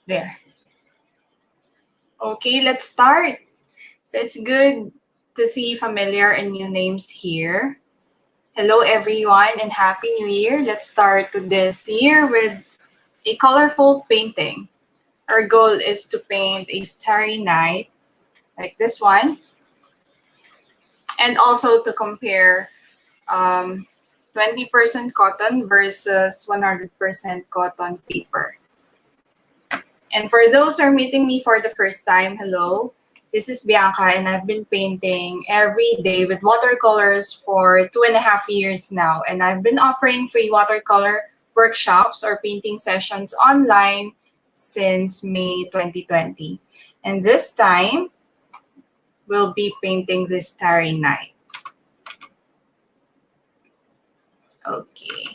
There. Okay, let's start. So it's good to see familiar and new names here. Hello, everyone, and Happy New Year. Let's start this year with a colorful painting. Our goal is to paint a starry night like this one, and also to compare 20% cotton versus 100% cotton paper. And for those who are meeting me for the first time, hello. This is Bianca, and I've been painting every day with watercolors for 2.5 years now. And I've been offering free watercolor workshops or painting sessions online since May 2020. And this time, we'll be painting this Starry Night. Okay.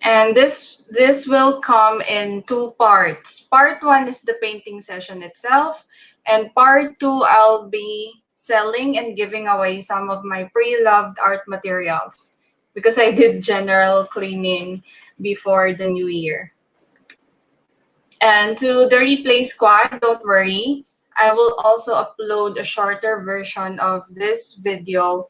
And this will come in 2 parts. Part 1 is the painting session itself. And part 2, I'll be selling and giving away some of my pre-loved art materials because I did general cleaning before the new year. And to the replay squad, don't worry. I will also upload a shorter version of this video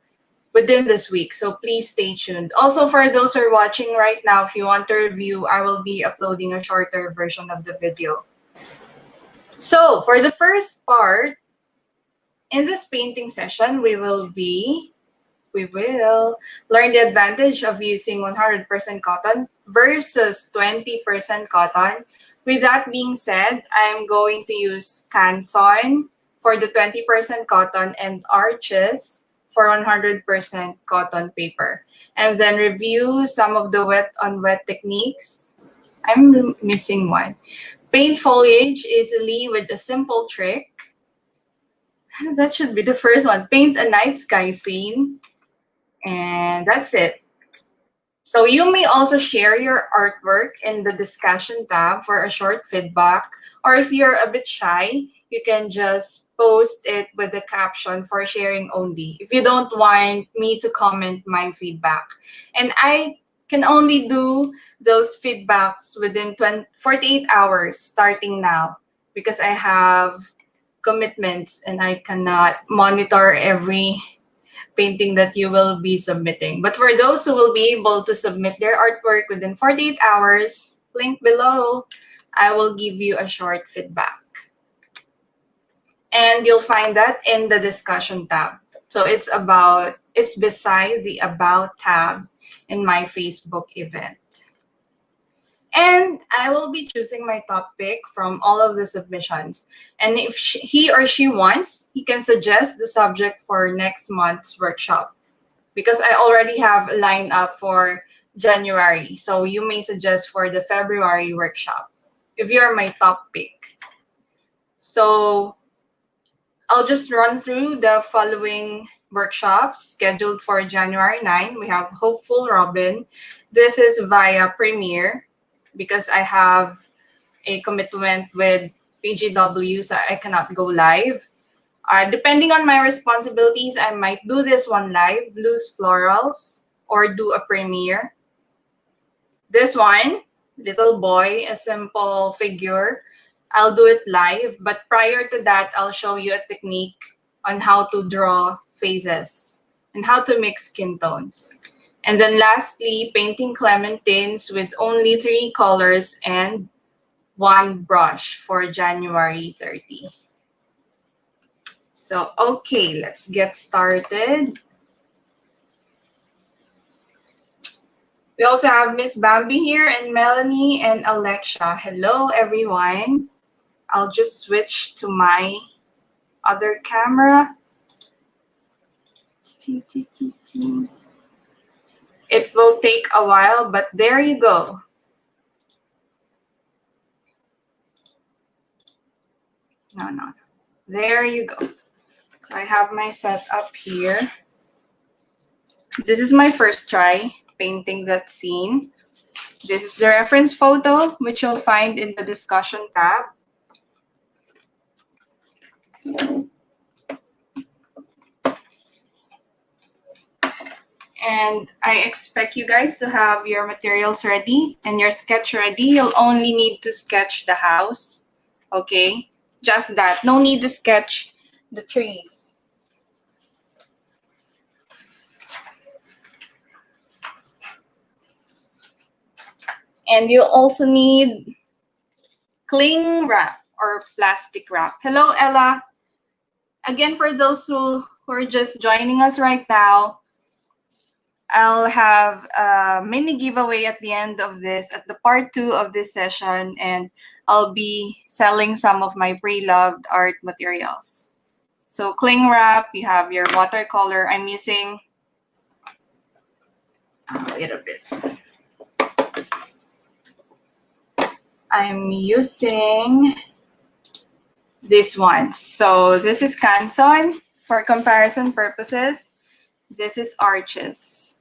within this week, so please stay tuned. Also, for those who are watching right now, if you want to review, I will be uploading a shorter version of the video. So for the first part, in this painting session, we will learn the advantage of using 100% cotton versus 20% cotton. With that being said, I'm going to use Canson for the 20% cotton and Arches for 100% cotton paper. And then review some of the wet on wet techniques. I'm missing one. Paint foliage easily with a simple trick. That should be the first one. Paint a night sky scene. And that's it. So you may also share your artwork in the discussion tab for a short feedback. Or if you're a bit shy, you can just post it with the caption for sharing only if you don't want me to comment my feedback. And I can only do those feedbacks within 48 hours starting now because I have commitments and I cannot monitor every painting that you will be submitting. But for those who will be able to submit their artwork within 48 hours, link below, I will give you a short feedback. And you'll find that in the discussion tab. So it's beside the About tab in my Facebook event. And I will be choosing my top pick from all of the submissions. And if he or she wants, he can suggest the subject for next month's workshop. Because I already have a lineup for January. So you may suggest for the February workshop if you're my top pick. So I'll just run through the following workshops scheduled for January 9. We have Hopeful Robin. This is via Premiere because I have a commitment with PGW, so I cannot go live. Depending on my responsibilities, I might do this one live, Loose Florals, or do a premiere. This one, Little Boy, a simple figure, I'll do it live, but prior to that, I'll show you a technique on how to draw faces and how to mix skin tones. And then lastly, painting clementines with only 3 colors and 1 brush for January 30. So, okay, let's get started. We also have Miss Bambi here and Melanie and Alexia. Hello, everyone. I'll just switch to my other camera. It will take a while, but there you go. No. There you go. So I have my setup here. This is my first try painting that scene. This is the reference photo, which you'll find in the discussion tab. And I expect you guys to have your materials ready and your sketch ready. You'll only need to sketch the house, okay? Just that. No need to sketch the trees. And you'll also need cling wrap or plastic wrap. Hello, Ella. Again, for those who are just joining us right now, I'll have a mini giveaway at the end of this, at the part 2 of this session, and I'll be selling some of my pre-loved art materials. So cling wrap, you have your watercolor. I'm using, wait a bit. I'm using this one. So this is Canson for comparison purposes. This is Arches.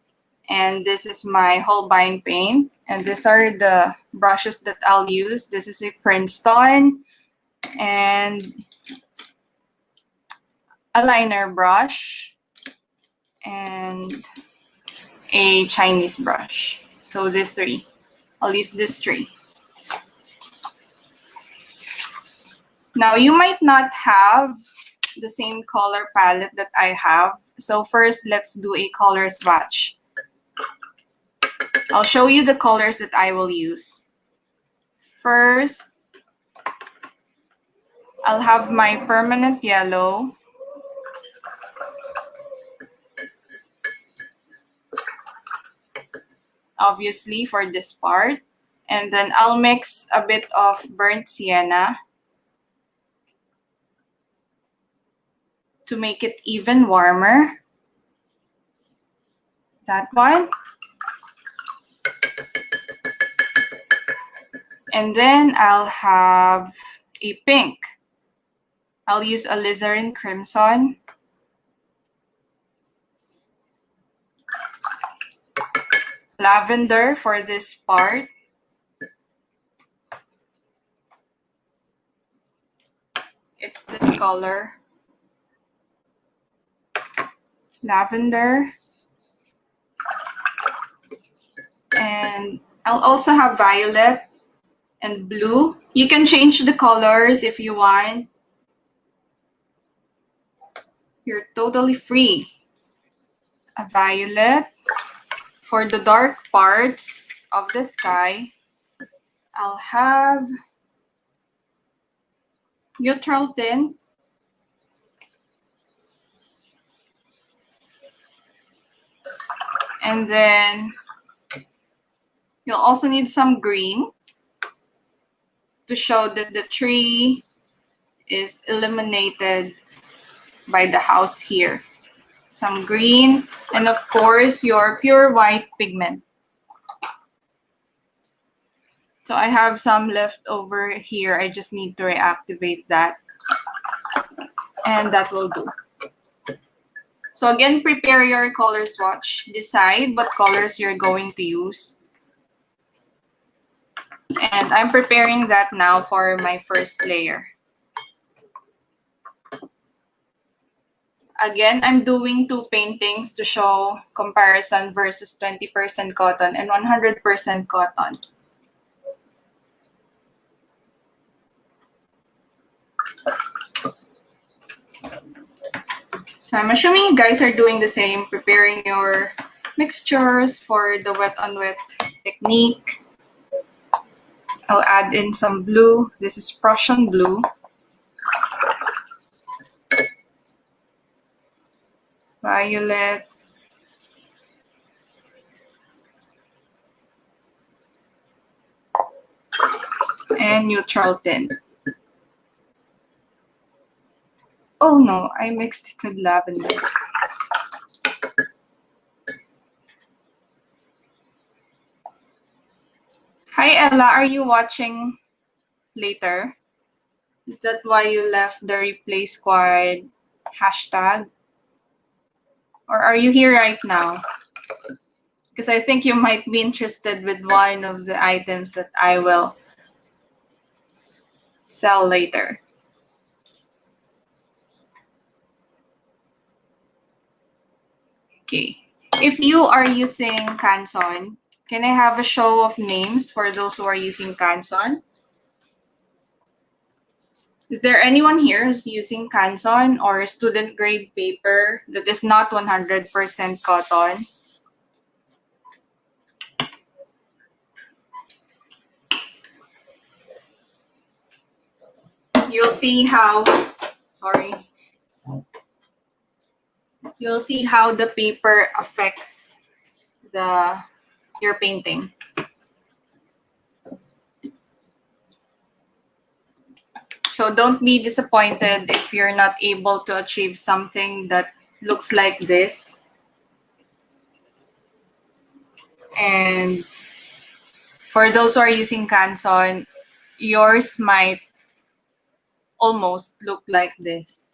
And this is my Holbein paint. And these are the brushes that I'll use. This is a Princeton and a liner brush and a Chinese brush. So these three. I'll use these three. Now, you might not have the same color palette that I have. So first, let's do a color swatch. I'll show you the colors that I will use. First, I'll have my permanent yellow. Obviously, for this part. And then I'll mix a bit of burnt sienna to make it even warmer. That one. And then I'll have a pink. I'll use alizarin crimson. Lavender for this part. It's this color. Lavender. And I'll also have violet and blue. You can change the colors if you want. You're totally free. A violet. For the dark parts of the sky, I'll have neutral tint. And then you'll also need some green to show that the tree is illuminated by the house here. Some green, and of course, your pure white pigment. So I have some left over here. I just need to reactivate that. And that will do. So again, prepare your color swatch. Decide what colors you're going to use. And I'm preparing that now for my first layer. Again, I'm doing 2 paintings to show comparison versus 20% cotton and 100% cotton. So I'm assuming you guys are doing the same, preparing your mixtures for the wet on wet technique. I'll add in some blue. This is Prussian blue. Violet. And neutral tint. Oh no, I mixed it with lavender. Hi Ella, are you watching later? Is that why you left the replay squad hashtag? Or are you here right now? Because I think you might be interested with one of the items that I will sell later. Okay. if you are using Canson, can I have a show of names for those who are using Canson? Is there anyone here who's using Canson or student grade paper that is not 100% cotton? You'll see how, sorry, you'll see how the paper affects your painting. So don't be disappointed if you're not able to achieve something that looks like this. And for those who are using Canson, yours might almost look like this.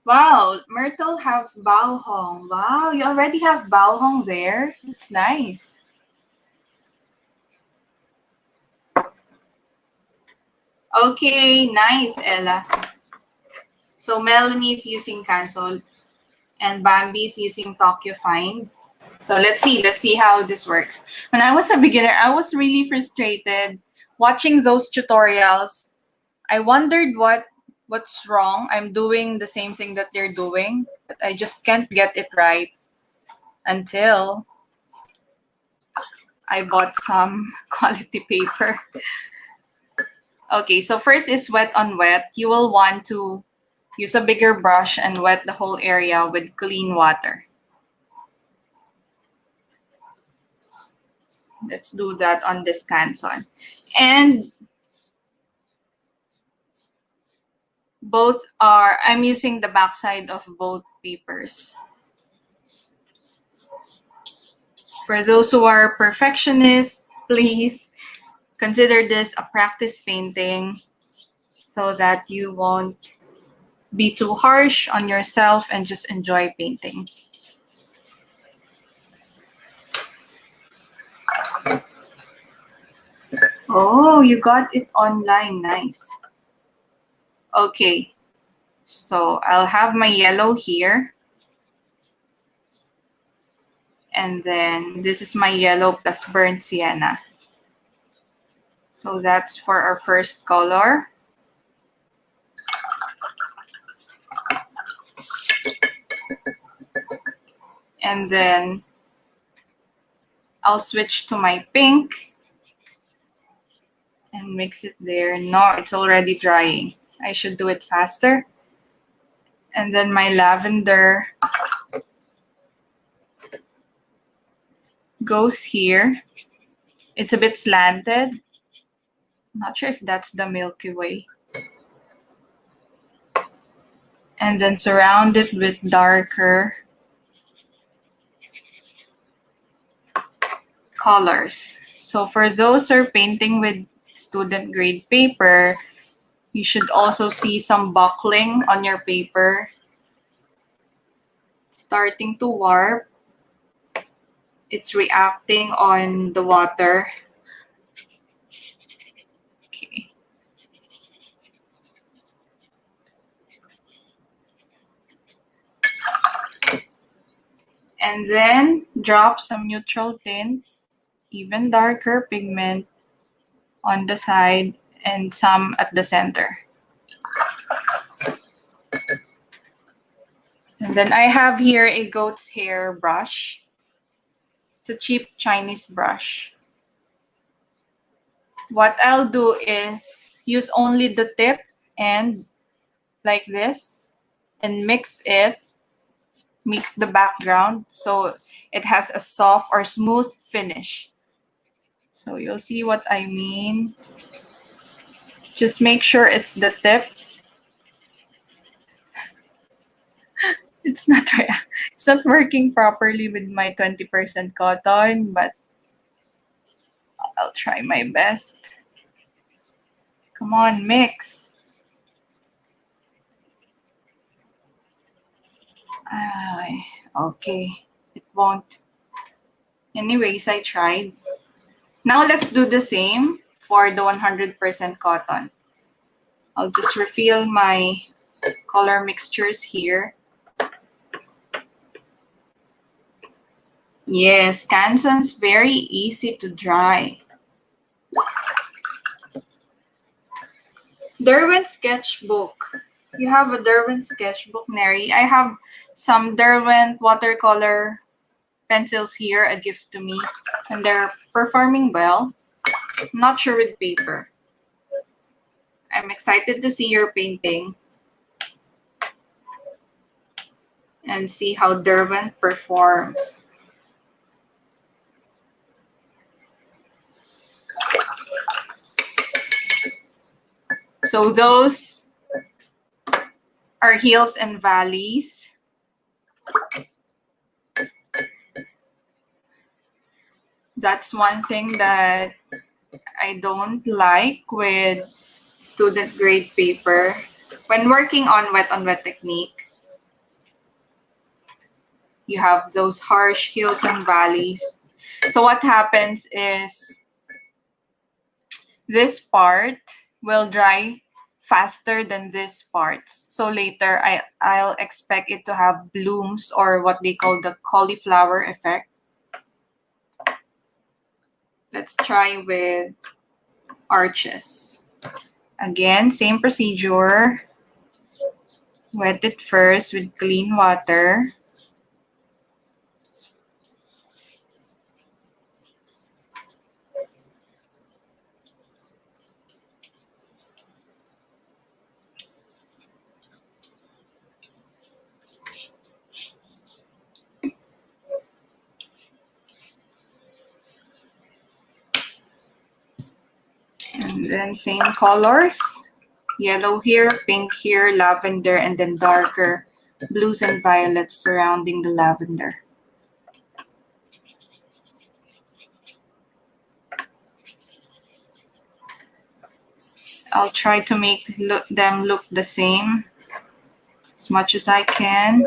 Wow, Myrtle have Baohong. Wow, you already have Baohong there? It's nice. Okay, nice, Ella. So Melanie's using Cancel and Bambi's using Tokyo Finds. So let's see how this works. When I was a beginner, I was really frustrated watching those tutorials. I wondered what's wrong. I'm doing the same thing that they're doing, but I just can't get it right until I bought some quality paper. Okay, so first is wet on wet. You will want to use a bigger brush and wet the whole area with clean water. Let's do that on this Canson. And I'm using the backside of both papers. For those who are perfectionists, please consider this a practice painting so that you won't be too harsh on yourself and just enjoy painting. Oh, you got it online. Nice. Okay, so I'll have my yellow here. And then this is my yellow plus burnt sienna. So that's for our first color. And then I'll switch to my pink and mix it there. No, it's already drying. I should do it faster. And then my lavender goes here. It's a bit slanted. Not sure if that's the Milky Way. And then surround it with darker colors. So for those who are painting with student grade paper, you should also see some buckling on your paper. Starting to warp. It's reacting on the water. Okay. And then drop some neutral tint, even darker pigment on the side and some at the center. And then I have here a goat's hair brush. It's a cheap Chinese brush. What I'll do is use only the tip and like this and mix the background so it has a soft or smooth finish. So you'll see what I mean. Just make sure it's the tip. It's not working properly with my 20% cotton, but I'll try my best. Come on, mix. Okay, it won't. Anyways, I tried. Now let's do the same for the 100% cotton. I'll just refill my color mixtures here. Yes, Canson's very easy to dry. Derwent sketchbook. You have a Derwent sketchbook, Neri. I have some Derwent watercolor pencils here, a gift to me, and they're performing well. I'm not sure with paper. I'm excited to see your painting and see how Derwent performs. So those are hills and valleys. That's one thing that I don't like with student grade paper. When working on wet technique, you have those harsh hills and valleys. So what happens is this part will dry faster than this parts. So later I'll expect it to have blooms or what they call the cauliflower effect. Let's try with arches. Again, same procedure. Wet it first with clean water. And then same colors. Yellow here, pink here, lavender, and then darker blues and violets surrounding the lavender. I'll try to make them look the same as much as I can.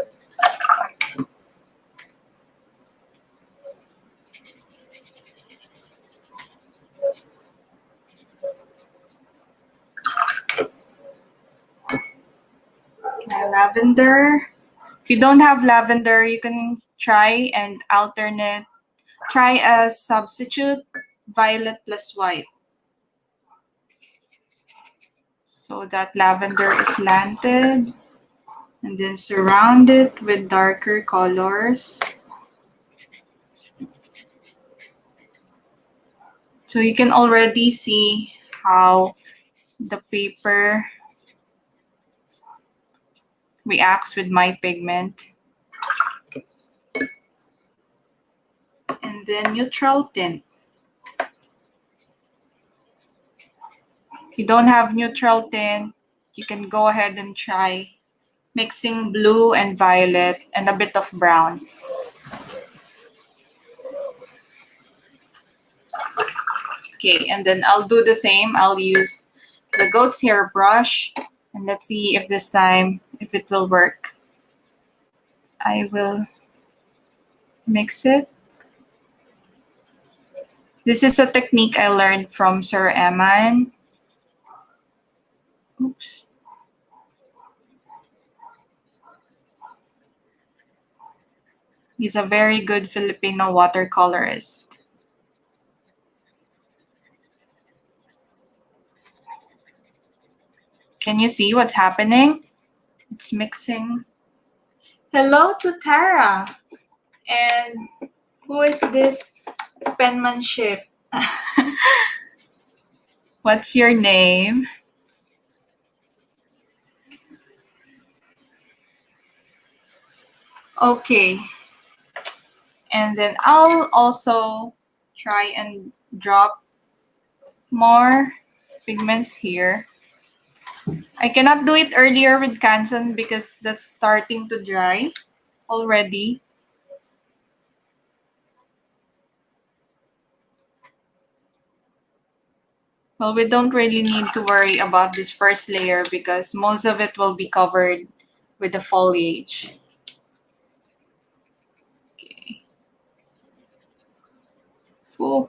Lavender. If you don't have lavender, you can try and alternate. Try a substitute violet plus white. So that lavender is slanted. And then surround it with darker colors. So you can already see how the paper reacts with my pigment. And then neutral tint. If you don't have neutral tint, you can go ahead and try mixing blue and violet and a bit of brown. Okay, and then I'll do the same. I'll use the goat's hair brush and let's see if this time, if it will work. I will mix it. This is a technique I learned from Sir Eman. Oops. He's a very good Filipino watercolorist. Can you see what's happening? It's mixing. Hello to Tara. And who is this penmanship? What's your name? Okay. And then I'll also try and drop more pigments here. I cannot do it earlier with Canson because that's starting to dry already. Well, we don't really need to worry about this first layer because most of it will be covered with the foliage. Okay. Ooh.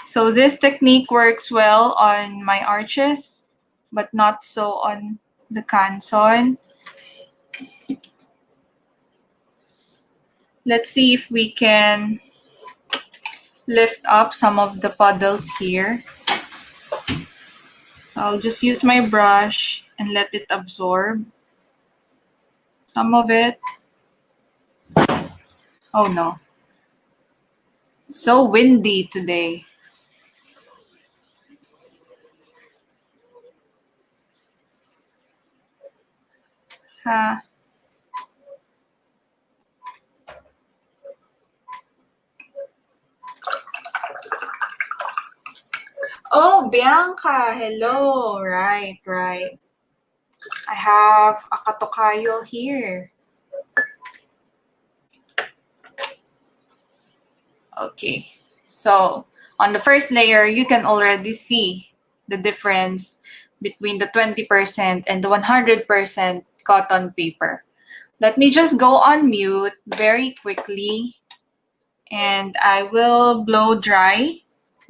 So this technique works well on my arches, but not so on the Canson. Let's see if we can lift up some of the puddles here. So I'll just use my brush and let it absorb some of it. Oh no. So windy today. Huh. Oh, Bianca, hello. Right. I have a katokayo here. Okay, so on the first layer, you can already see the difference between the 20% and the 100% cotton paper. Let me just go on mute very quickly, and I will blow dry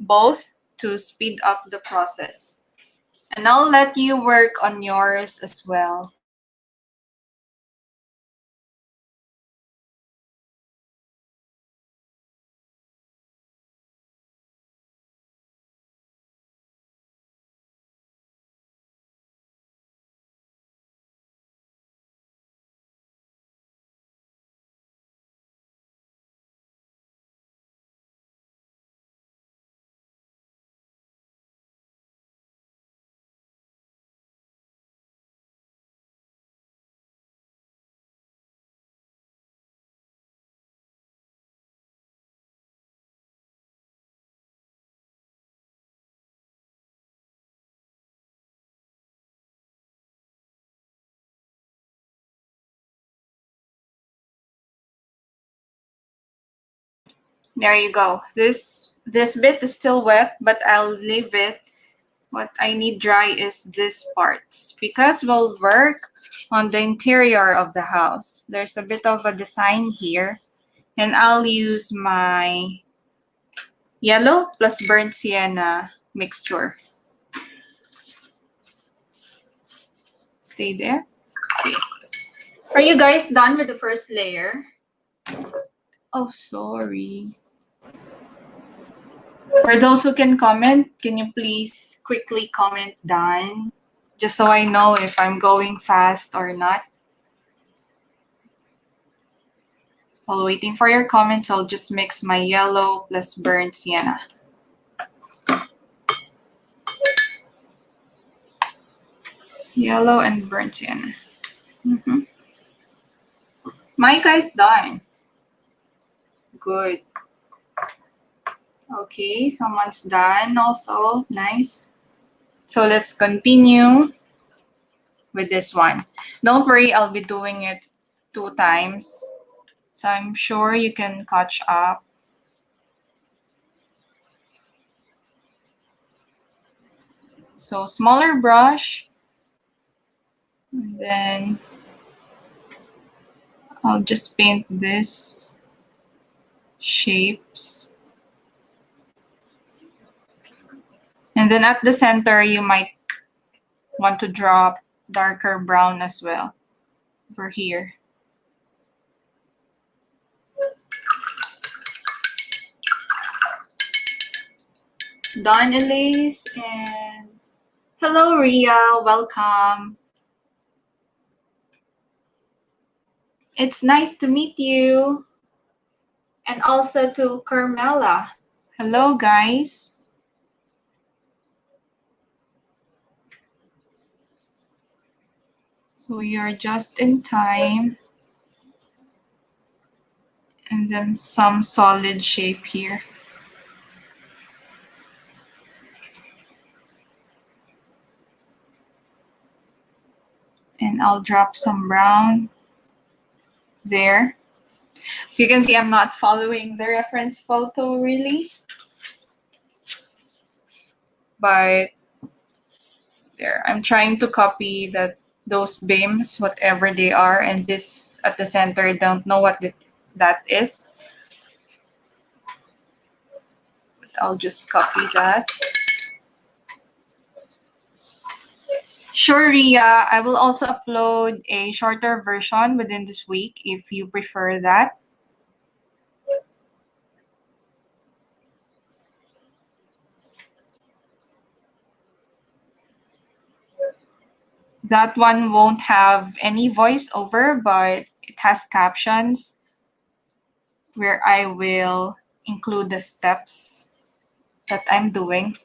both to speed up the process. And I'll let you work on yours as well. There you go. This bit is still wet, but I'll leave it. What I need dry is this parts because we'll work on the interior of the house. There's a bit of a design here, and I'll use my yellow plus burnt sienna mixture. Stay there. Okay. Are you guys done with the first layer? Oh, sorry. For those who can comment, can you please quickly comment done? Just so I know if I'm going fast or not. While waiting for your comments, I'll just mix my yellow plus burnt sienna. Yellow and burnt sienna. My guy's done. Good. Okay, someone's done also. Nice. So let's continue with this one. Don't worry, I'll be doing it 2 times. So I'm sure you can catch up. So smaller brush. And then I'll just paint this shapes. And then at the center, you might want to drop darker brown as well over here. Dawn Elise and hello Ria, welcome. It's nice to meet you. And also to Carmela. Hello guys. So you're just in time. And then some solid shape here. And I'll drop some brown there. So you can see I'm not following the reference photo really. But there, I'm trying to copy those beams, whatever they are, and this at the center, don't know what that is. But I'll just copy that. Sure, Ria. I will also upload a shorter version within this week if you prefer that. That one won't have any voiceover, but it has captions where I will include the steps that I'm doing.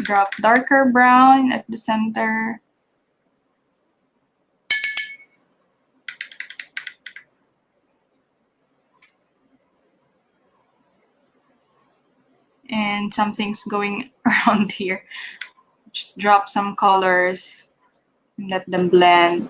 Drop darker brown at the center. And something's going around here. Just drop some colors and let them blend.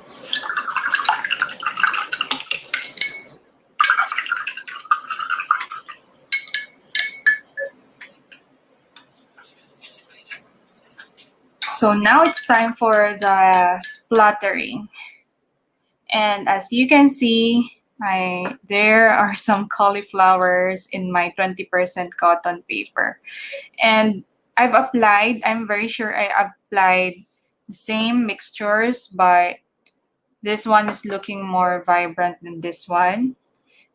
So now it's time for the splattering. And as you can see, there are some cauliflowers in my 20% cotton paper. And I'm very sure I applied the same mixtures, but this one is looking more vibrant than this one.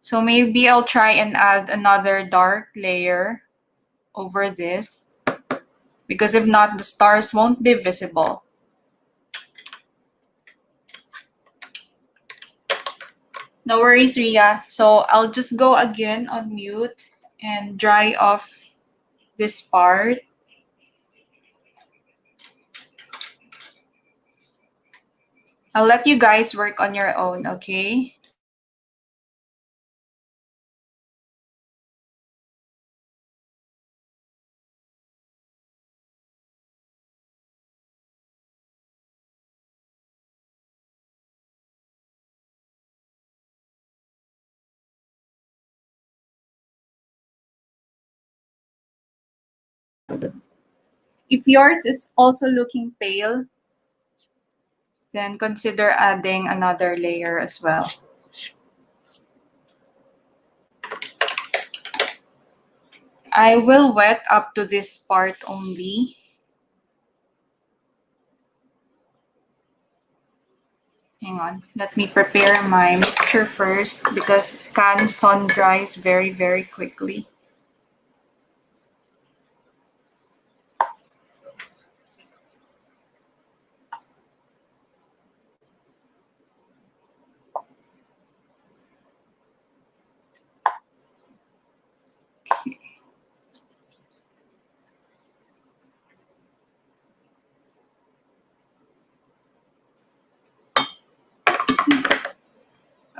So maybe I'll try and add another dark layer over this, because if not, the stars won't be visible. No worries, Ria. So I'll just go again on mute and dry off this part. I'll let you guys work on your own, okay? If yours is also looking pale, then consider adding another layer as well. I will wet up to this part only. Hang on, let me prepare my mixture first because Canson dries very, very quickly.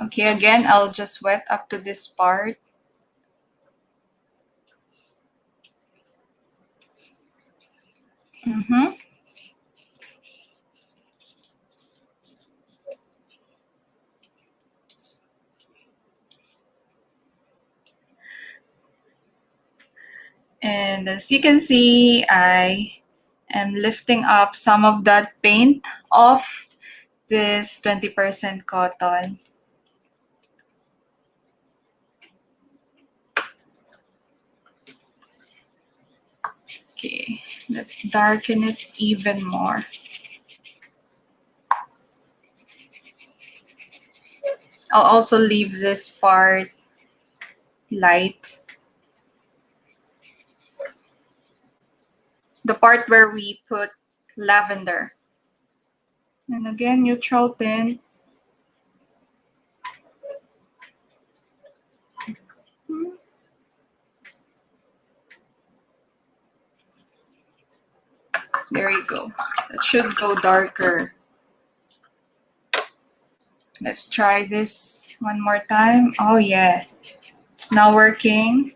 Okay, again, I'll just wet up to this part. And as you can see, I am lifting up some of that paint off this 20% cotton. Okay, let's darken it even more. I'll also leave this part light. The part where we put lavender. And again, neutral tint. There you go. That should go darker. Let's try this one more time. Oh yeah, it's now working,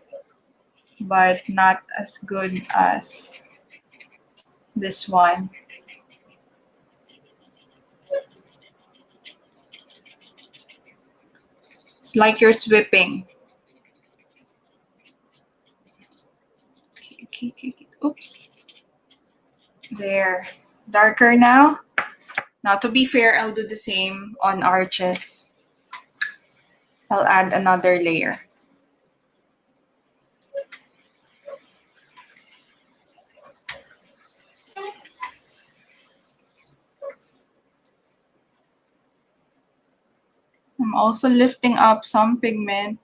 but not as good as this one. It's like you're sweeping. Okay. Oops. There. Darker now. Now, to be fair, I'll do the same on arches. I'll add another layer. I'm also lifting up some pigment,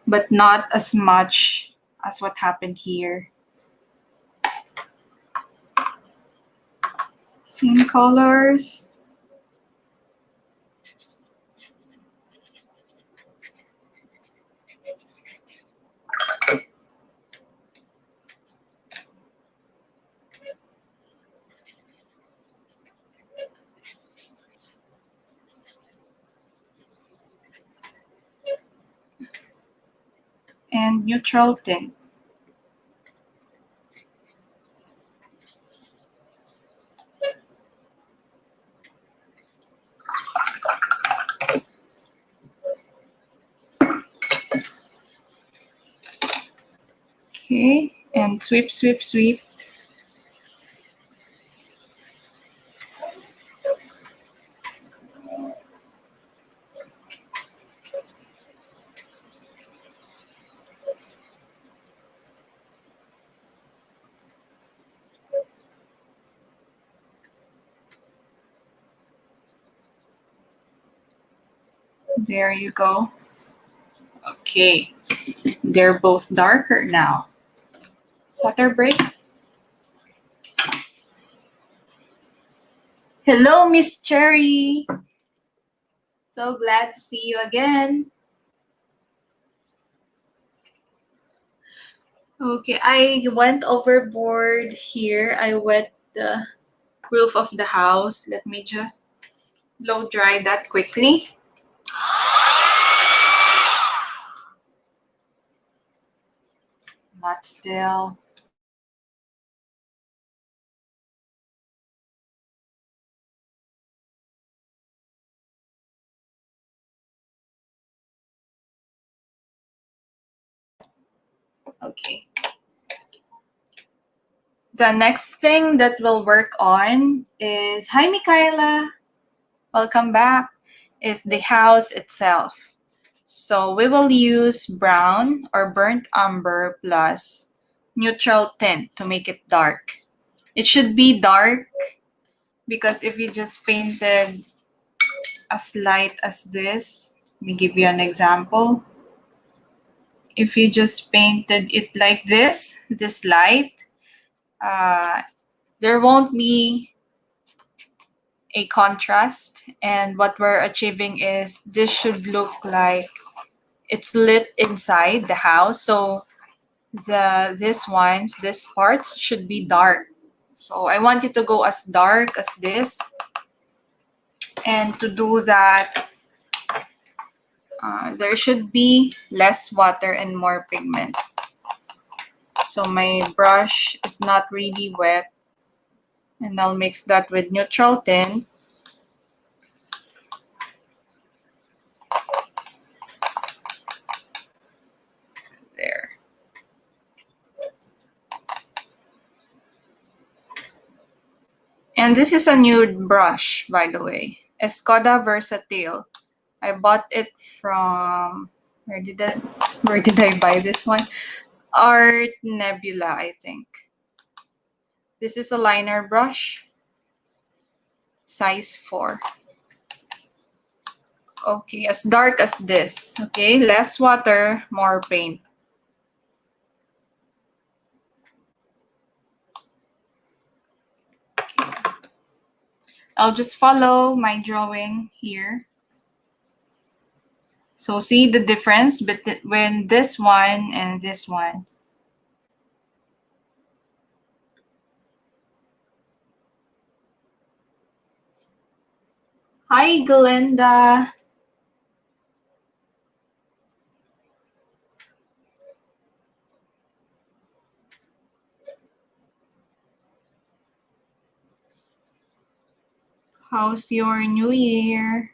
but not as much as what happened here. Same colors. And neutral tint. Okay, and sweep, sweep, sweep. There you go. Okay, they're both darker now. Water break. Hello, Miss Cherry. So glad to see you again. Okay, I went overboard here. I wet the roof of the house. Let me just blow dry that quickly. Not still. Okay. The next thing that we'll work on is, hi Michaela, welcome back, is the house itself. So we will use brown or burnt umber plus neutral tint to make it dark. It should be dark because if you just painted as light as this, let me give you an example. If you just painted it like this light, there won't be a contrast, and what we're achieving is this should look like it's lit inside the house. So this parts should be dark. So I want you to go as dark as this, and to do that there should be less water and more pigment. So my brush is not really wet, and I'll mix that with neutral tint. There. And this is a nude brush, by the way. Escoda Versatile. I bought it from, where did I buy this one? Art Nebula, I think. This is a liner brush, size 4. Okay, as dark as this. Okay, less water, more paint. I'll just follow my drawing here. So see the difference between this one and this one. Hi, Glenda. How's your new year?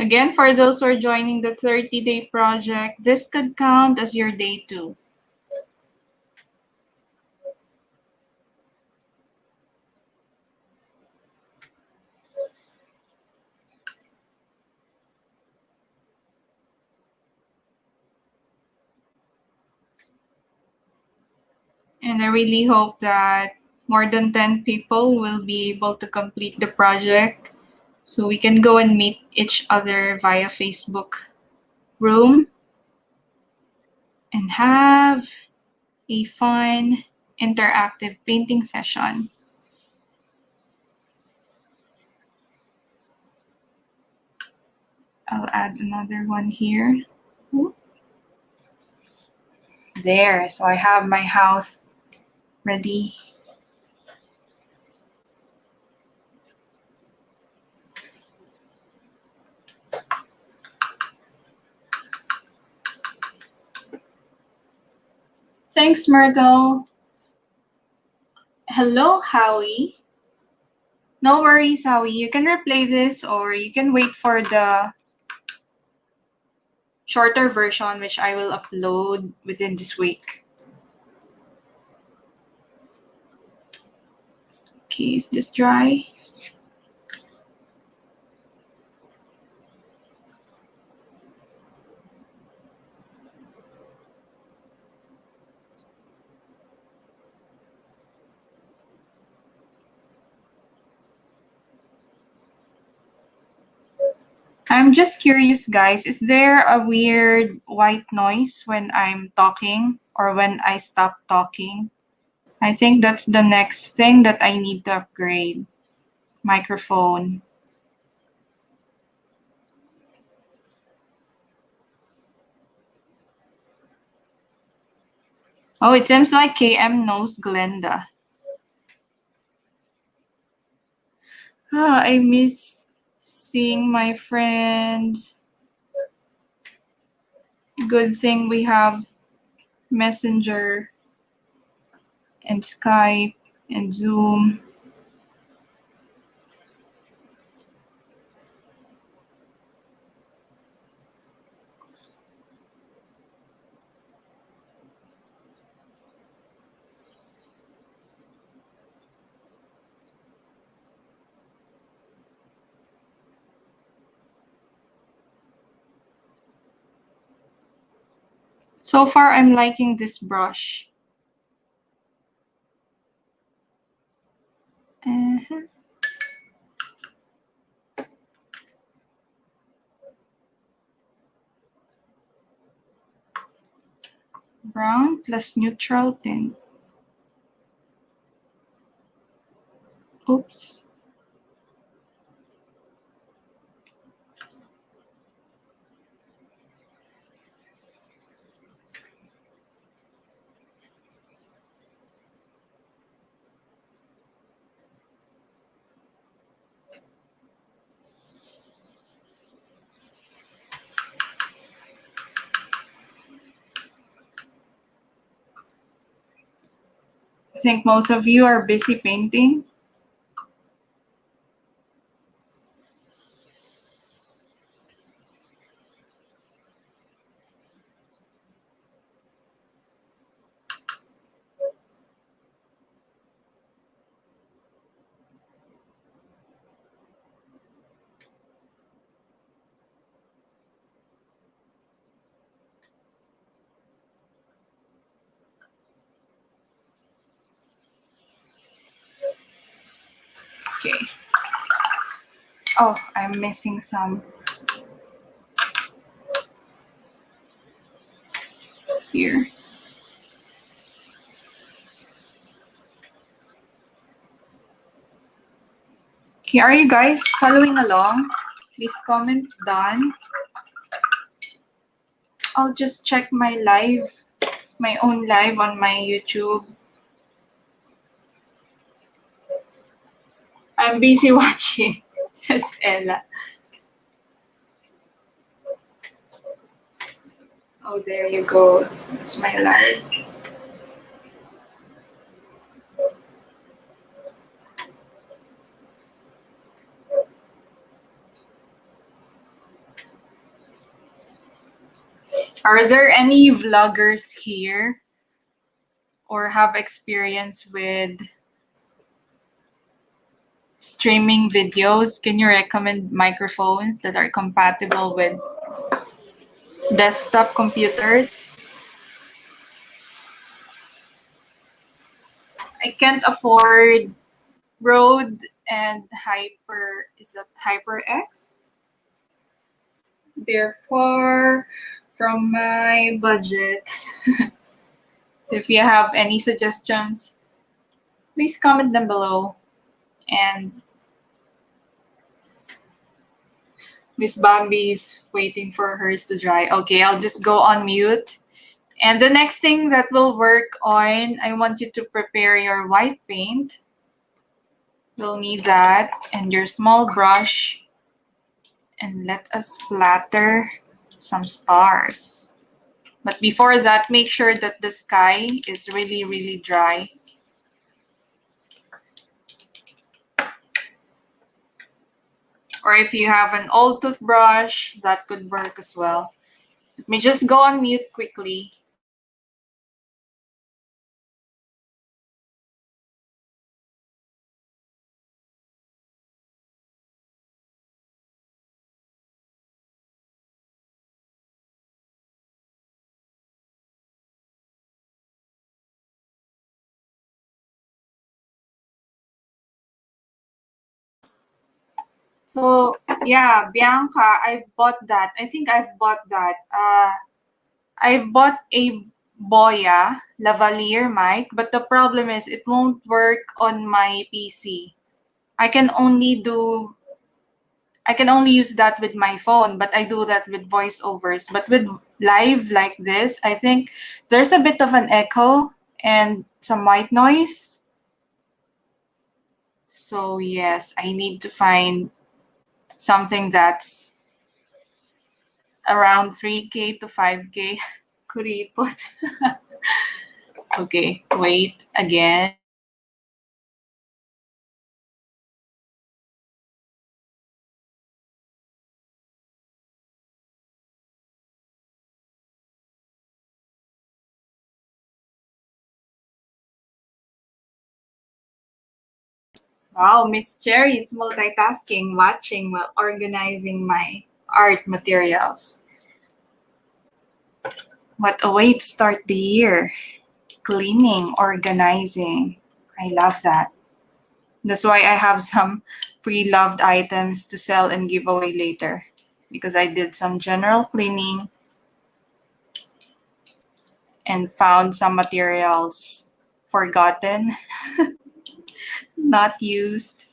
Again, for those who are joining the 30-day project, this could count as your day 2. And I really hope that more than 10 people will be able to complete the project so we can go and meet each other via Facebook room and have a fun interactive painting session. I'll add another one here. There, so I have my house ready. Thanks, Myrtle. Hello, Howie. No worries, Howie. You can replay this or you can wait for the shorter version, which I will upload within this week. Okay, is this dry? I'm just curious, guys. Is there a weird white noise when I'm talking or when I stop talking? I think that's the next thing that I need to upgrade. Microphone. Oh, it seems like KM knows Glenda. I miss seeing my friends. Good thing we have Messenger and Skype and Zoom. So far, I'm liking this brush. Uh-huh. Brown plus neutral tint. Oops. I think most of you are busy painting. Okay. Oh, I'm missing some here. Okay, are you guys following along? Please comment done. I'll just check my live, my own live on my YouTube. I'm busy watching, says Ella. Oh, there you go. That's my live. Are there any vloggers here or have experience with streaming videos? Can you recommend microphones that are compatible with desktop computers? I can't afford Rode and is that HyperX? Therefore, from my budget. So if you have any suggestions, please comment them below. And Miss Bambi's waiting for hers to dry. Okay, I'll just go on mute. And the next thing that we'll work on, I want you to prepare your white paint. You'll need that and your small brush. And let us splatter some stars. But before that, make sure that the sky is really, really dry. Or if you have an old toothbrush, that could work as well. Let me just go on mute quickly. So yeah, Bianca, I've bought that. I think I've bought that. I've bought a Boya lavalier mic, but the problem is it won't work on my PC. I can only use that with my phone, but I do that with voiceovers. But with live like this, I think there's a bit of an echo and some white noise. So yes, I need to find something that's around 3K to 5K. Kuripot. Okay, wait again. Wow, Miss Cherry is multitasking, watching while organizing my art materials. What a way to start the year. Cleaning, organizing. I love that. That's why I have some pre-loved items to sell and give away later because I did some general cleaning and found some materials forgotten, not used.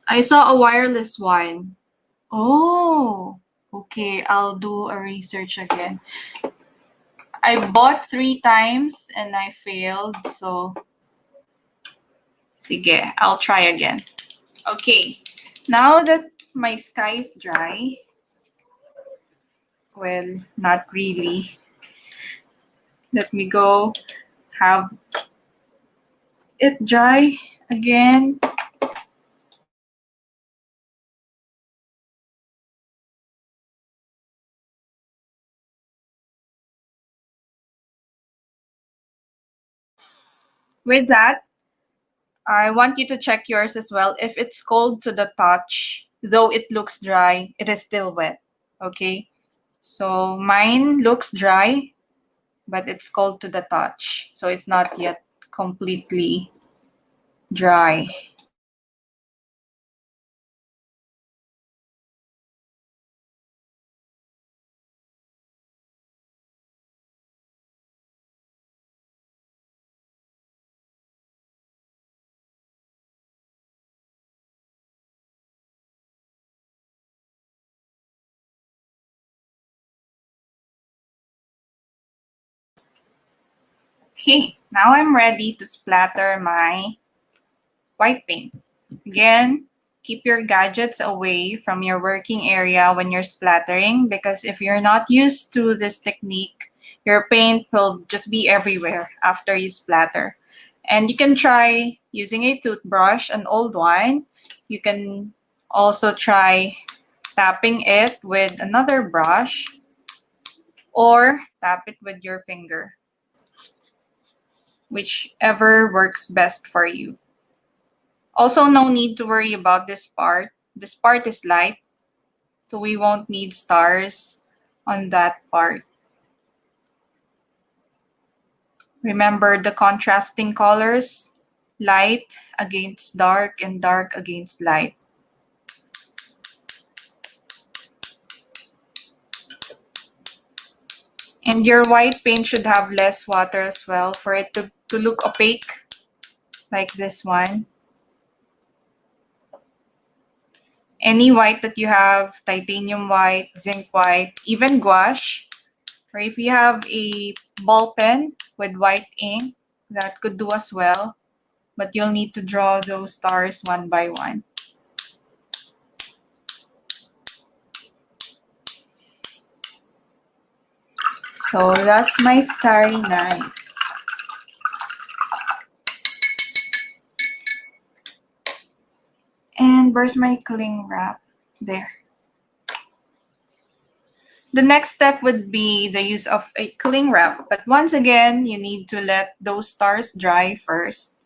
I saw a wireless one. Oh, okay. I'll do a research again. I bought 3 times and I failed, so sige, I'll try again. Okay, now that my sky is dry, well, not really. Let me go have it dry again. With that, I want you to check yours as well. If it's cold to the touch, though it looks dry, it is still wet. Okay? So mine looks dry, but it's cold to the touch. So it's not yet completely dry. Okay, now I'm ready to splatter my white paint. Again, keep your gadgets away from your working area when you're splattering because if you're not used to this technique, your paint will just be everywhere after you splatter. And you can try using a toothbrush, an old one. You can Also try tapping it with another brush or tap it with your finger, whichever works best for you. Also, no need to worry about this part. This part is light, so we won't need stars on that part. Remember the contrasting colors, light against dark and dark against light. And your white paint should have less water as well for it to look opaque like this one. Any white that you have, titanium white, zinc white, even gouache, or if you have a ball pen with white ink, that could do as well. But you'll need to draw those stars one by one. So that's my Starry Night. And where's my cling wrap? There. The next step would be the use of a cling wrap. But once again, you need to let those stars dry first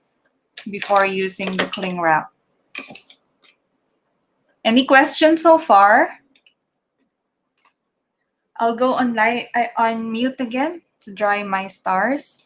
before using the cling wrap. Any questions so far? I'll go on mute again to dry my stars.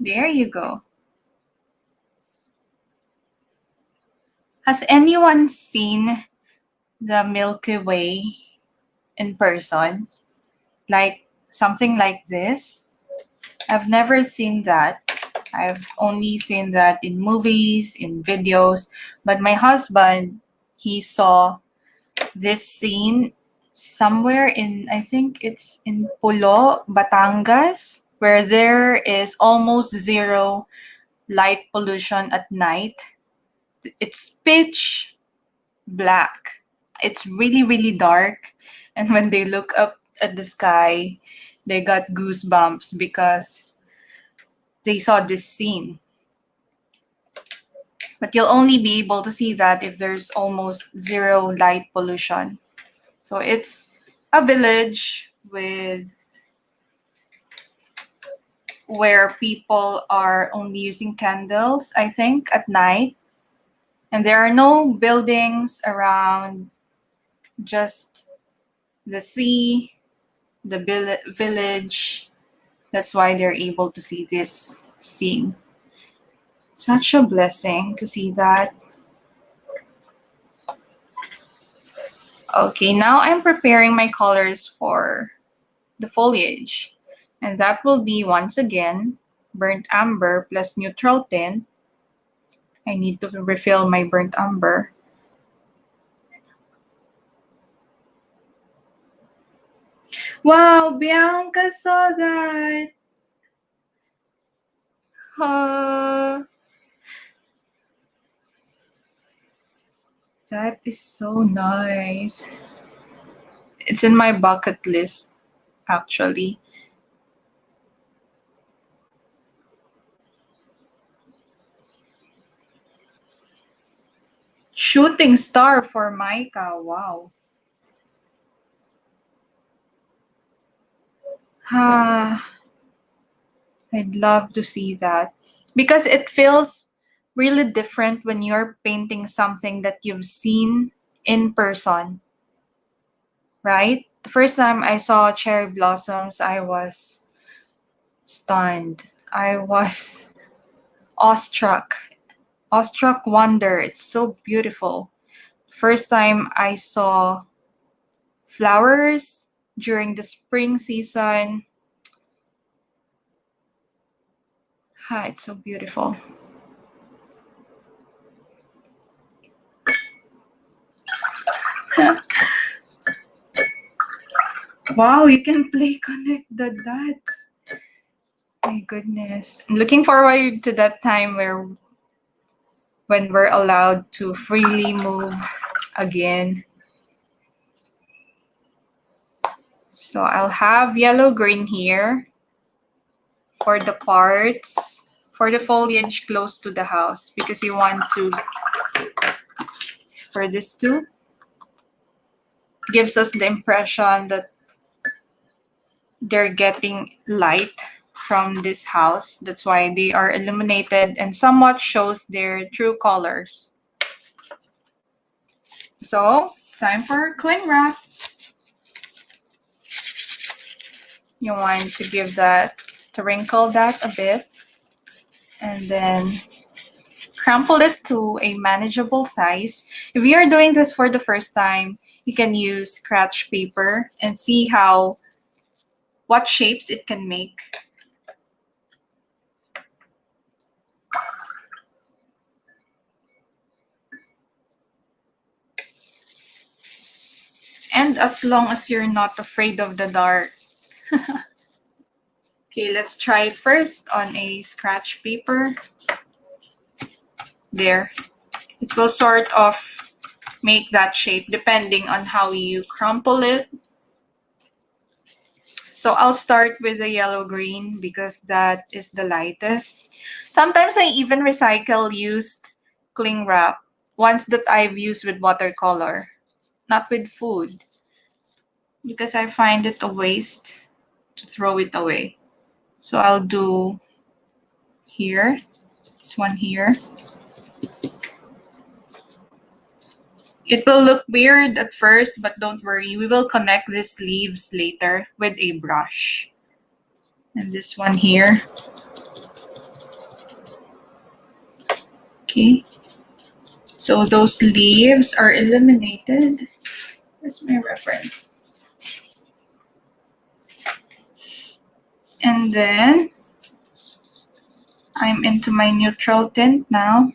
There you go. Has anyone seen the Milky Way in person? Like something like this? I've never seen that. I've only seen that in movies, in videos. But my husband, he saw this scene somewhere in, I think it's in Pulo, Batangas, where there is almost zero light pollution at night. It's pitch black. It's really, really dark. And when they look up at the sky, they got goosebumps because they saw this scene. But you'll only be able to see that if there's almost zero light pollution. So it's a village with where people are only using candles, I think, at night. And there are no buildings around, just the sea, the village. That's why they're able to see this scene. Such a blessing to see that. Okay, now I'm preparing my colors for the foliage. And that will be, once again, burnt umber plus neutral tint. I need to refill my burnt umber. Wow, Bianca saw that. That is so nice. It's in my bucket list, actually. Shooting star for Micah. Wow. I'd love to see that because it feels really different when you're painting something that you've seen in person, right? The first time I saw cherry blossoms, I was stunned. I was awestruck. Awestruck wonder. It's so beautiful. First time I saw flowers during the spring season. It's so beautiful. Wow, you can play connect the dots. My goodness. I'm looking forward to that time when we're allowed to freely move again. So I'll have yellow green here for the parts, for the foliage close to the house, because you want to, for this too, gives us the impression that they're getting light from this house. That's why they are illuminated and somewhat shows their true colors. So it's time for cling wrap. You want to give that, to wrinkle that a bit, and then crumple it to a manageable size. If you're doing this for the first time, you can use scratch paper and see what shapes it can make. And as long as you're not afraid of the dark. Okay, let's try it first on a scratch paper. There. It will sort of make that shape depending on how you crumple it. So I'll start with the yellow-green because that is the lightest. Sometimes I even recycle used cling wrap, ones that I've used with watercolor, not with food, because I find it a waste to throw it away. So I'll do here, this one here. It will look weird at first, but don't worry. We will connect these leaves later with a brush. And this one here. Okay. So those leaves are illuminated. Where's my reference? And then I'm into my neutral tint now.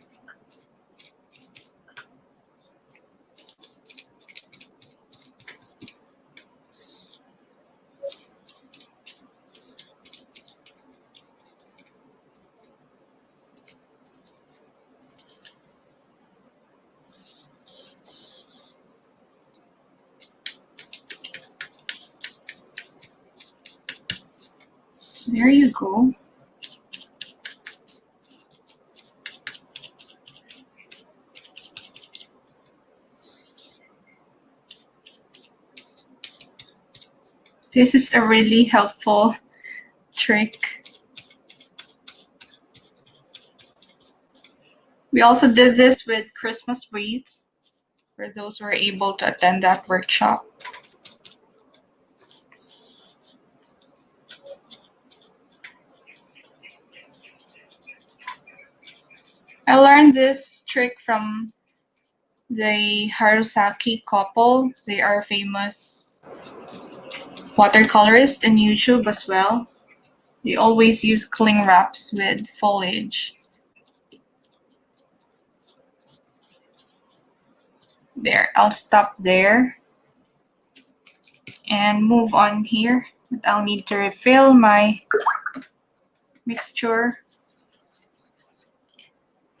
There you go. This is a really helpful trick. We also did this with Christmas wreaths for those who were able to attend that workshop. I learned this trick from the Harusaki couple. They are famous watercolorists in YouTube as well. They always use cling wraps with foliage. There, I'll stop there and move on here. But I'll need to refill my mixture.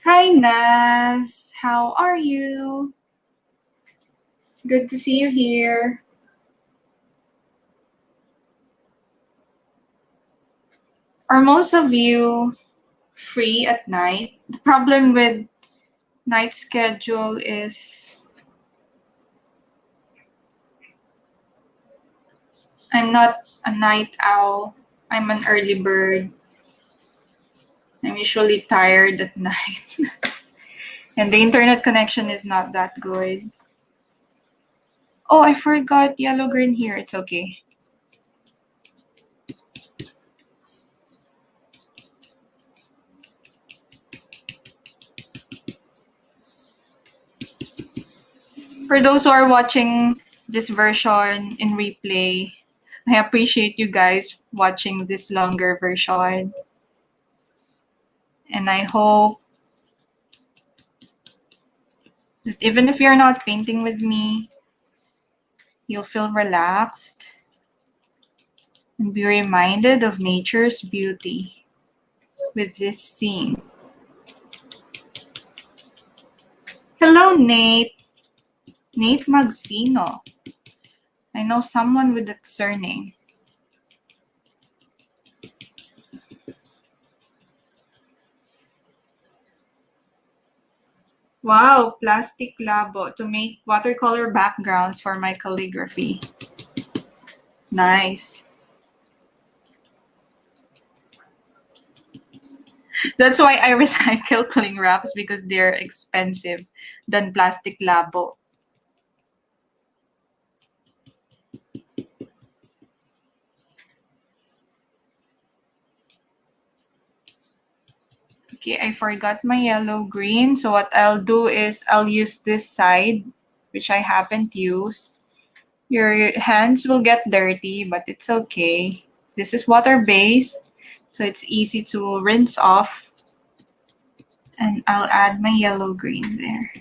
Hi Naz, how are you? It's good to see you here. Are most of you free at night? The problem with night schedule is I'm not a night owl. I'm an early bird. I'm usually tired at night. And the internet connection is not that good. Oh, I forgot yellow green here. It's okay. For those who are watching this version in replay, I appreciate you guys watching this longer version. And I hope that even if you're not painting with me, you'll feel relaxed and be reminded of nature's beauty with this scene. Hello, Nate. Nate Magsino. I know someone with that surname. Wow, plastic labo to make watercolor backgrounds for my calligraphy. Nice. That's why I recycle cling wraps, because they're expensive than plastic labo. Okay, I forgot my yellow green. So what I'll do is I'll use this side, which I haven't used. Your hands will get dirty, but it's okay. This is water-based, so it's easy to rinse off. And I'll add my yellow green there.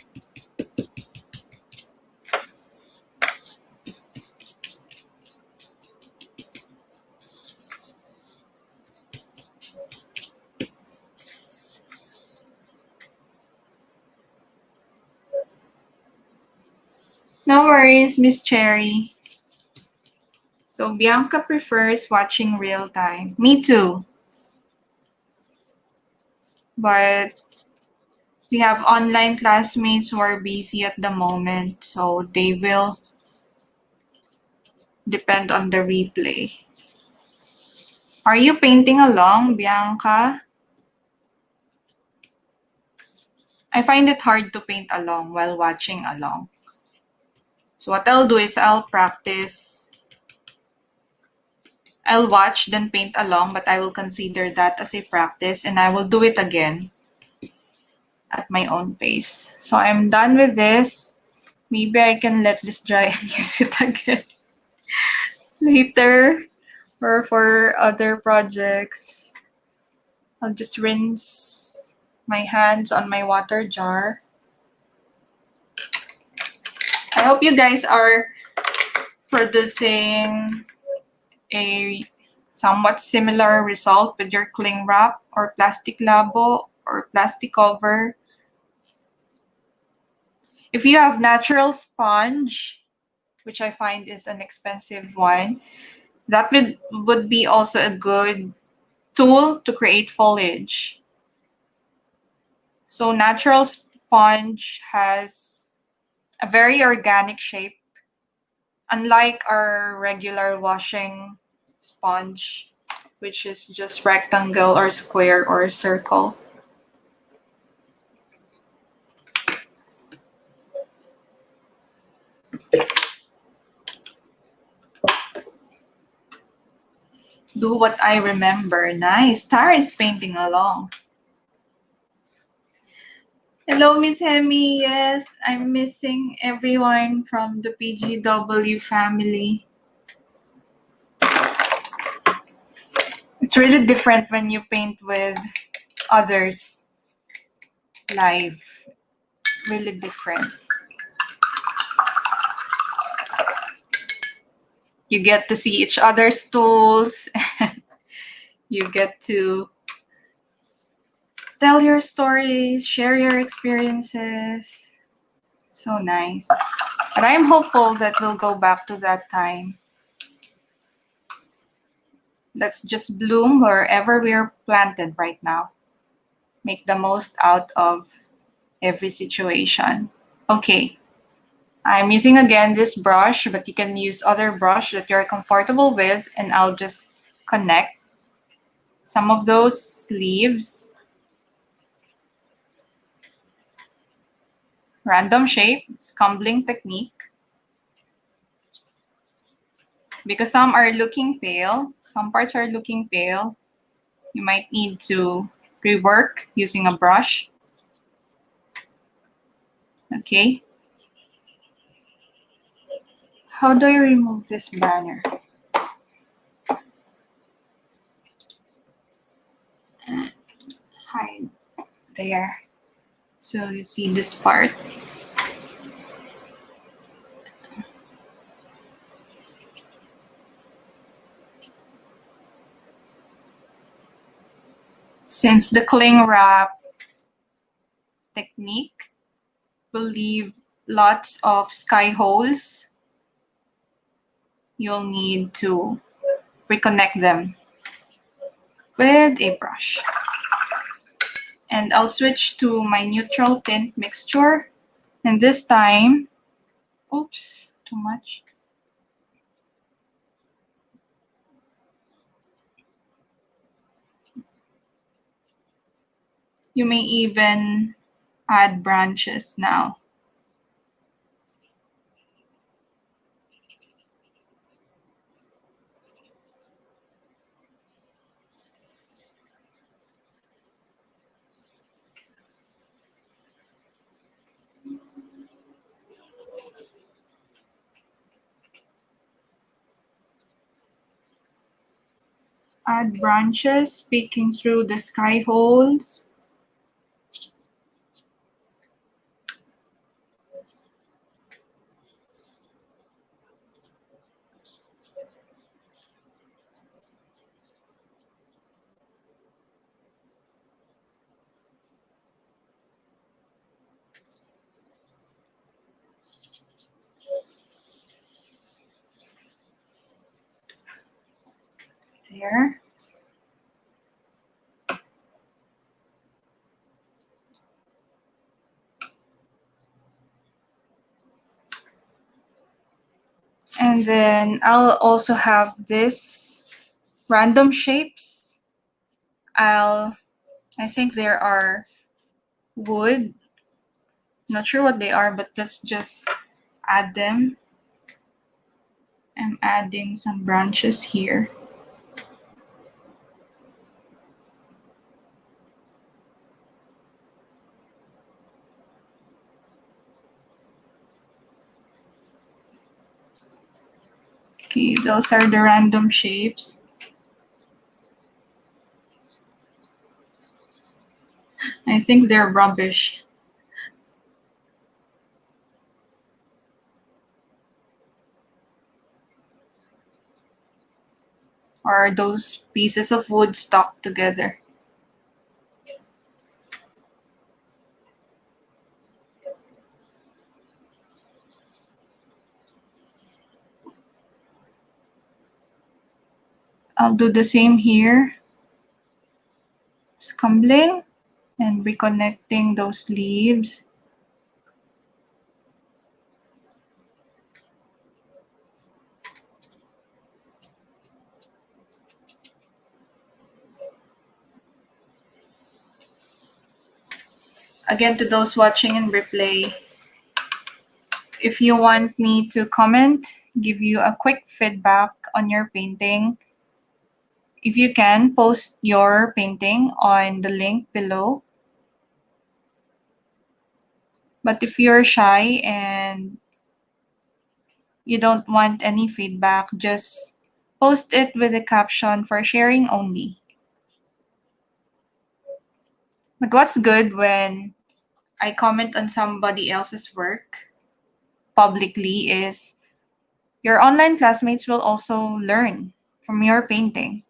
No worries, Miss Cherry. So Bianca prefers watching real time. Me too. But we have online classmates who are busy at the moment, so they will depend on the replay. Are you painting along, Bianca? I find it hard to paint along while watching along. So what I'll do is I'll practice. I'll watch, then paint along, but I will consider that as a practice, and I will do it again at my own pace. So I'm done with this. Maybe I can let this dry and use it again later or for other projects. I'll just rinse my hands on my water jar. I hope you guys are producing a somewhat similar result with your cling wrap or plastic labo or plastic cover. If you have natural sponge, which I find is an expensive one, that would be also a good tool to create foliage. So natural sponge has a very organic shape, unlike our regular washing sponge, which is just rectangle or square or circle. Do what I remember. Nice. Tara is painting along. Hello, Miss Hemi. Yes, I'm missing everyone from the PGW family. It's really different when you paint with others live. Really different. You get to see each other's tools and you get to tell your stories, share your experiences. So nice. But I'm hopeful that we'll go back to that time. Let's just bloom wherever we're planted right now. Make the most out of every situation. Okay, I'm using again this brush, but you can use other brush that you're comfortable with, and I'll just connect some of those leaves. Random shape, scumbling technique. Because some are looking pale, some parts are looking pale, you might need to rework using a brush. Okay. How do I remove this banner? Hide there. So you see this part. Since the cling wrap technique will leave lots of sky holes, you'll need to reconnect them with a brush. And I'll switch to my neutral tint mixture. And this time, oops, too much. You may even add branches now. Add branches peeking through the sky holes. There. And then I'll also have this random shapes. I think there are wood. Not sure what they are, but let's just add them. I'm adding some branches here. Okay, those are the random shapes. I think they're rubbish. Or those pieces of wood stuck together. I'll do the same here. Scumbling and reconnecting those leaves. Again, to those watching and replay, if you want me to comment, give you a quick feedback on your painting, if you can, post your painting on the link below. But if you're shy and you don't want any feedback, just post it with a caption for sharing only. But what's good when I comment on somebody else's work publicly is your online classmates will also learn from your painting.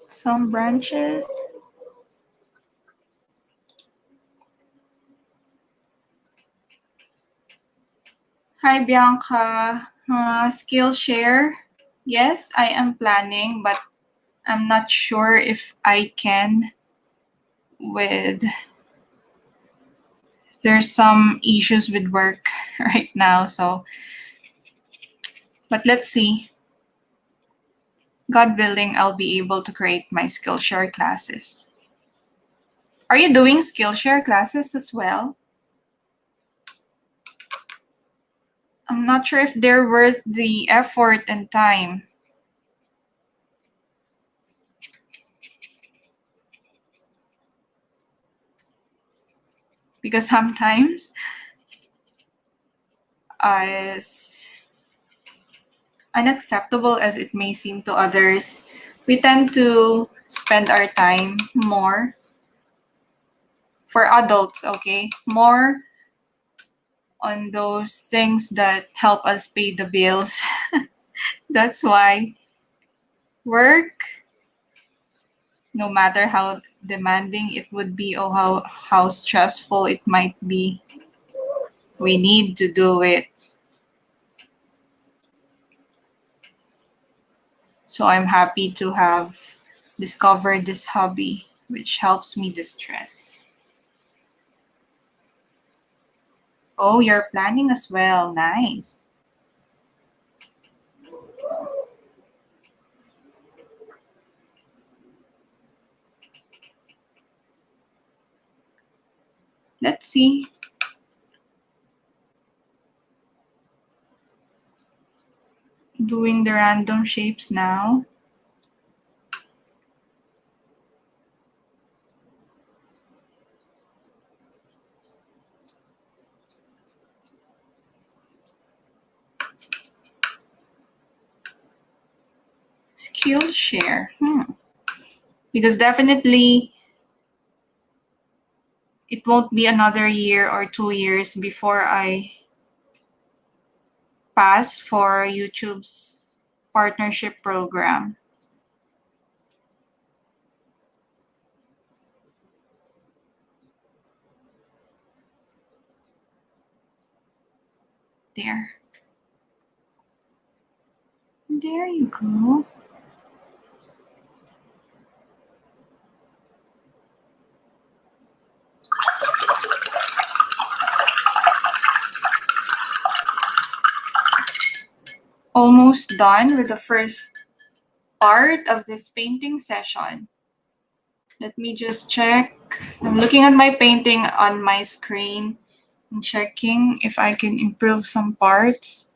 Some branches. Hi, Bianca. Skillshare. Yes, I am planning, but I'm not sure if I can with there's some issues with work right now, so but let's see. God willing, I'll be able to create my Skillshare classes. Are you doing Skillshare classes as well? I'm not sure if they're worth the effort and time. Because sometimes, as unacceptable as it may seem to others, we tend to spend our time more for adults, okay? More on those things that help us pay the bills. That's why work, no matter how demanding it would be or how stressful it might be, we need to do it. So I'm happy to have discovered this hobby, which helps me distress. Oh, you're planning as well. Nice. Let's see. Doing the random shapes now. Skillshare. Because definitely it won't be another year or 2 years before I pass for YouTube's partnership program. There. There you go. Almost done with the first part of this painting session. Let me just check. I'm looking at my painting on my screen and checking if I can improve some parts.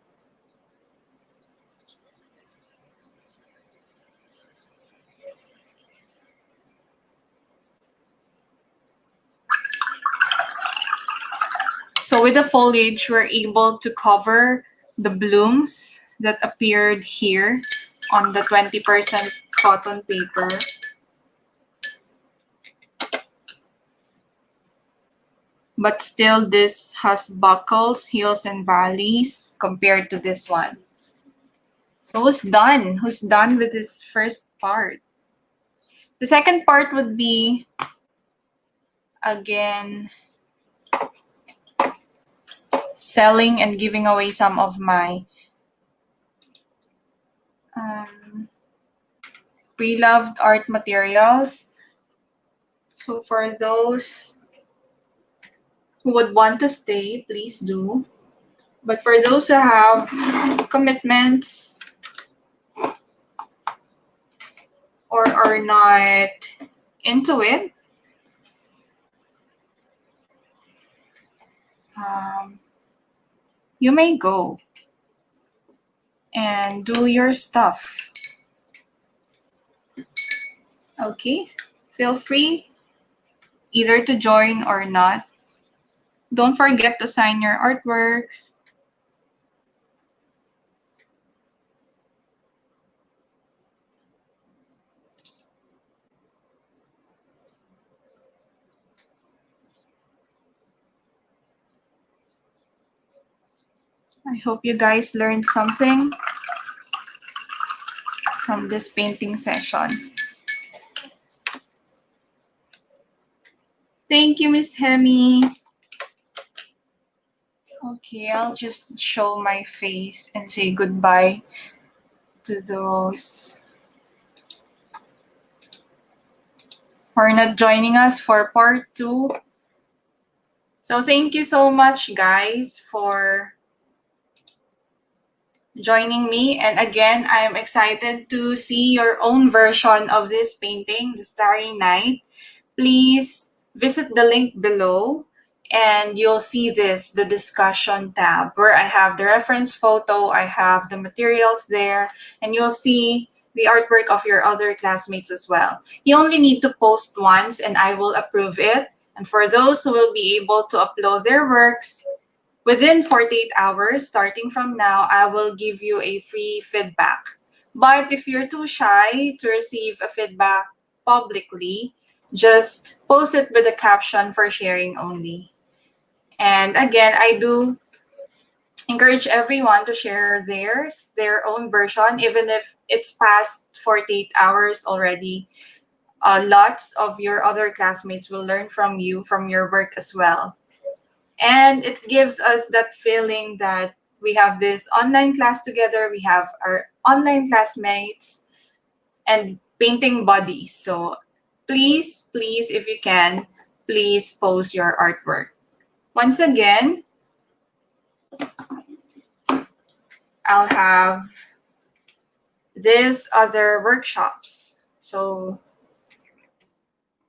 So with the foliage, we're able to cover the blooms that appeared here on the 20% cotton paper. But still, this has buckles, hills, and valleys compared to this one. So who's done? Who's done with this first part? The second part would be, again, selling and giving away some of my pre-loved art materials. So for those who would want to stay, please do. But for those who have commitments or are not into it, you may go and do your stuff. Okay? Feel free either to join or not. Don't forget to sign your artworks. I hope you guys learned something from this painting session. Thank you, Miss Hemi. Okay, I'll just show my face and say goodbye to those who are not joining us for part 2. So thank you so much, guys, for joining me. And again, I'm excited to see your own version of this painting, The Starry Night. Please visit the link below and you'll see the discussion tab, where I have the reference photo, I have the materials there, and you'll see the artwork of your other classmates as well. You only need to post once and I will approve it. And for those who will be able to upload their works within 48 hours, starting from now, I will give you a free feedback. But if you're too shy to receive a feedback publicly, just post it with a caption for sharing only. And again, I do encourage everyone to share their own version, even if it's past 48 hours already. Lots of your other classmates will learn from you, from your work as well. And it gives us that feeling that we have this online class together, we have our online classmates and painting buddies. So please, if you can, please post your artwork. Once again, I'll have these other workshops. So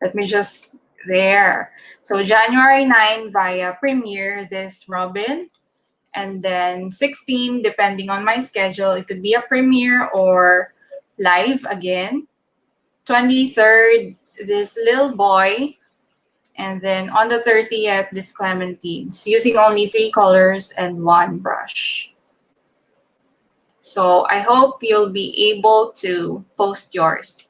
let me just there. So January 9 via Premiere, this Robin. And then 16, depending on my schedule, it could be a premiere or live again. 23rd, this little boy. And then on the 30th, this clementines, using only 3 colors and 1 brush. So I hope you'll be able to post yours.